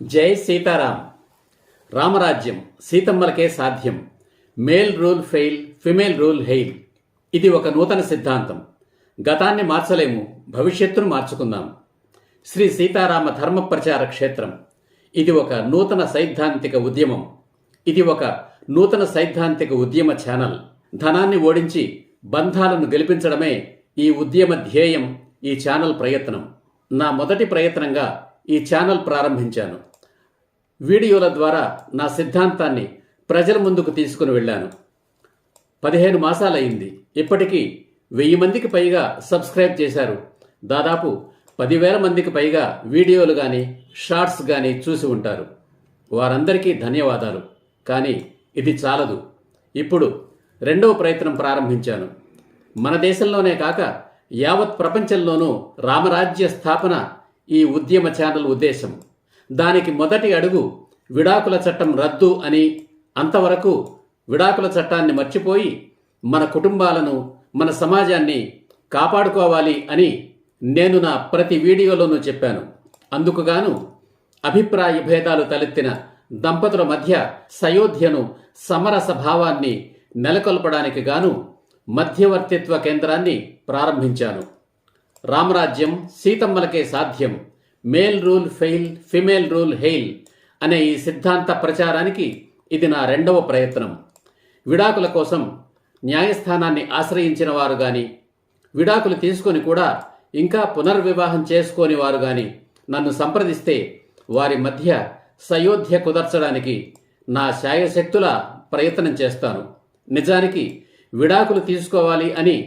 జై సీతారాం. రామరాజ్యం సీతమ్మలకే సాధ్యం. Male rule fail, female rule hail. ఇది ఒక నూతన సిద్ధాంతం. గతాన్ని మార్చలేము, భవిష్యత్తును మార్చుకుందాం. శ్రీ సీతారామ ధర్మ ప్రచార క్షేత్రం. ఇది ఒక నూతన సైద్ధాంతిక ఉద్యమం. ఇది ఒక నూతన సైద్ధాంతిక ఉద్యమ ఛానల్. ధనాన్ని ఓడించి బంధాలను గెలిపించడమే ఈ ఉద్యమ ధ్యేయం, ఈ ఛానల్ ప్రయత్నం. నా మొదటి ప్రయత్నంగా ఈ ఛానల్ ప్రారంభించాను. వీడియోల ద్వారా నా సిద్ధాంతాన్ని ప్రజల ముందుకు తీసుకుని వెళ్ళాను. 15 మాసాలయ్యింది. ఇప్పటికీ 1000 మందికి పైగా సబ్స్క్రైబ్ చేశారు. దాదాపు 10,000 మందికి పైగా వీడియోలు కానీ షార్ట్స్ కానీ చూసి ఉంటారు. వారందరికీ ధన్యవాదాలు. కానీ ఇది చాలదు. ఇప్పుడు రెండవ ప్రయత్నం ప్రారంభించాను. మన దేశంలోనే కాక యావత్ ప్రపంచంలోనూ రామరాజ్య స్థాపన ఈ ఉద్యమ ఛానల్ ఉద్దేశం. దానికి మొదటి అడుగు విడాకుల చట్టం రద్దు అని, అంతవరకు విడాకుల చట్టాన్ని మర్చిపోయి మన కుటుంబాలను, మన సమాజాన్ని కాపాడుకోవాలి అని నేను నా ప్రతి వీడియోలోనూ చెప్పాను. అందుకుగాను అభిప్రాయ భేదాలు తలెత్తిన దంపతుల మధ్య సయోధ్యను, సమరస భావాన్ని నెలకొల్పడానికి గాను మధ్యవర్తిత్వ కేంద్రాన్ని ప్రారంభించాను. రామరాజ్యం సీతమ్మలకే సాధ్యం, male rule fail, female rule hail అనే ఈ సిద్ధాంత ప్రచారానికి ఇది నా రెండవ ప్రయత్నం. విడాకుల కోసం న్యాయస్థానాన్ని ఆశ్రయించిన వారు కానీ, విడాకులు తీసుకొని కూడా ఇంకా పునర్వివాహం చేసుకోని వారు కానీ నన్ను సంప్రదిస్తే వారి మధ్య సయోధ్య కుదర్చడానికి నా శాయశక్తుల ప్రయత్నం చేస్తాను. నిజానికి విడాకులు తీసుకోవాలి అని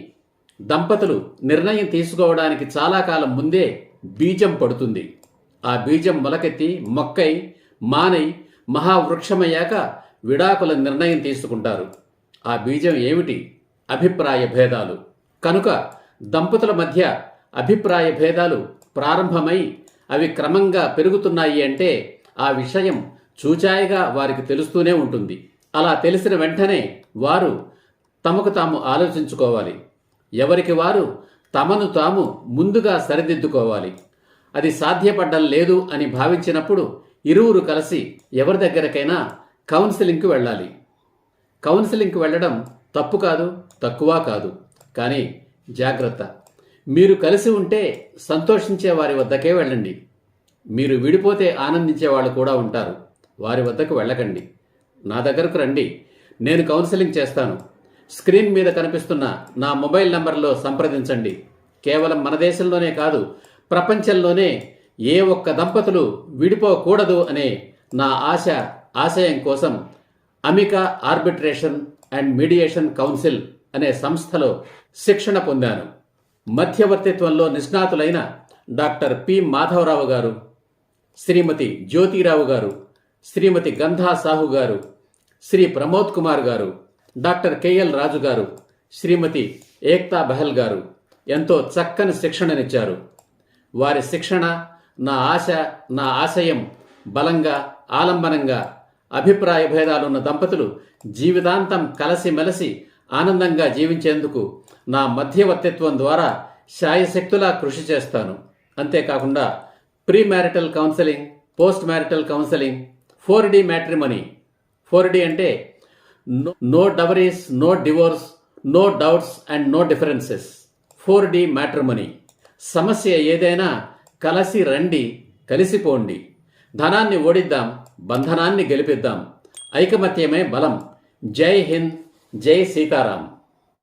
దంపతులు నిర్ణయం తీసుకోవడానికి చాలా కాలం ముందే బీజం పడుతుంది. ఆ బీజం మొలకెత్తి మొక్కై మానై మహావృక్షమయ్యాక విడాకుల నిర్ణయం తీసుకుంటారు. ఆ బీజం ఏమిటి? అభిప్రాయ భేదాలు. కనుక దంపతుల మధ్య అభిప్రాయ భేదాలు ప్రారంభమై అవి క్రమంగా పెరుగుతున్నాయి అంటే ఆ విషయం చూచాయిగా వారికి తెలుస్తూనే ఉంటుంది. అలా తెలిసిన వెంటనే వారు తమకు తాము ఆలోచించుకోవాలి. ఎవరికి వారు తమను తాము ముందుగా సరిదిద్దుకోవాలి. అది సాధ్యపడ్డం లేదు అని భావించినప్పుడు ఇరువురు కలిసి ఎవరి దగ్గరకైనా కౌన్సిలింగ్కి వెళ్ళాలి. కౌన్సిలింగ్కి వెళ్ళడం తప్పు కాదు, తక్కువ కాదు. కానీ జాగ్రత్త, మీరు కలిసి ఉంటే సంతోషించే వారి వద్దకే వెళ్ళండి. మీరు విడిపోతే ఆనందించే వాళ్ళు కూడా ఉంటారు. వారి వద్దకు వెళ్ళకండి. నా దగ్గరకు రండి, నేను కౌన్సిలింగ్ చేస్తాను. స్క్రీన్ మీద కనిపిస్తున్న నా మొబైల్ నంబర్లో సంప్రదించండి. కేవలం మన దేశంలోనే కాదు, ప్రపంచంలోనే ఏ ఒక్క దంపతులు విడిపోకూడదు అనే నా ఆశయం కోసం అమికా ఆర్బిట్రేషన్ అండ్ మీడియేషన్ కౌన్సిల్ అనే సంస్థలో శిక్షణ పొందాను. మధ్యవర్తిత్వంలో నిష్ణాతులైన డాక్టర్ పి మాధవరావు గారు, శ్రీమతి జ్యోతిరావు గారు, శ్రీమతి గంధా సాహు గారు, శ్రీ ప్రమోద్ కుమార్ గారు, డాక్టర్ కెఎల్ రాజు గారు, శ్రీమతి ఏక్తా బహల్ గారు ఎంతో చక్కని శిక్షణనిచ్చారు. వారి శిక్షణ, నా ఆశయం బలంగా, ఆలంబనంగా అభిప్రాయ భేదాలున్న దంపతులు జీవితాంతం కలిసిమెలిసి ఆనందంగా జీవించేందుకు నా మధ్యవర్తిత్వం ద్వారా శాయశక్తులా కృషి చేస్తాను. అంతేకాకుండా pre marital counselling, post marital counselling, 4D matrimony. 4D అంటే no dowries, no divorce, no doubts and no differences. 4D matrimony. సమస్య ఏదైనా కలిసి రండి, కలిసిపోండి. ధనాన్ని ఓడిద్దాం, బంధనాన్ని గెలిపిద్దాం. ఐకమత్యమే బలం. జై హింద్, జై సీతారాం.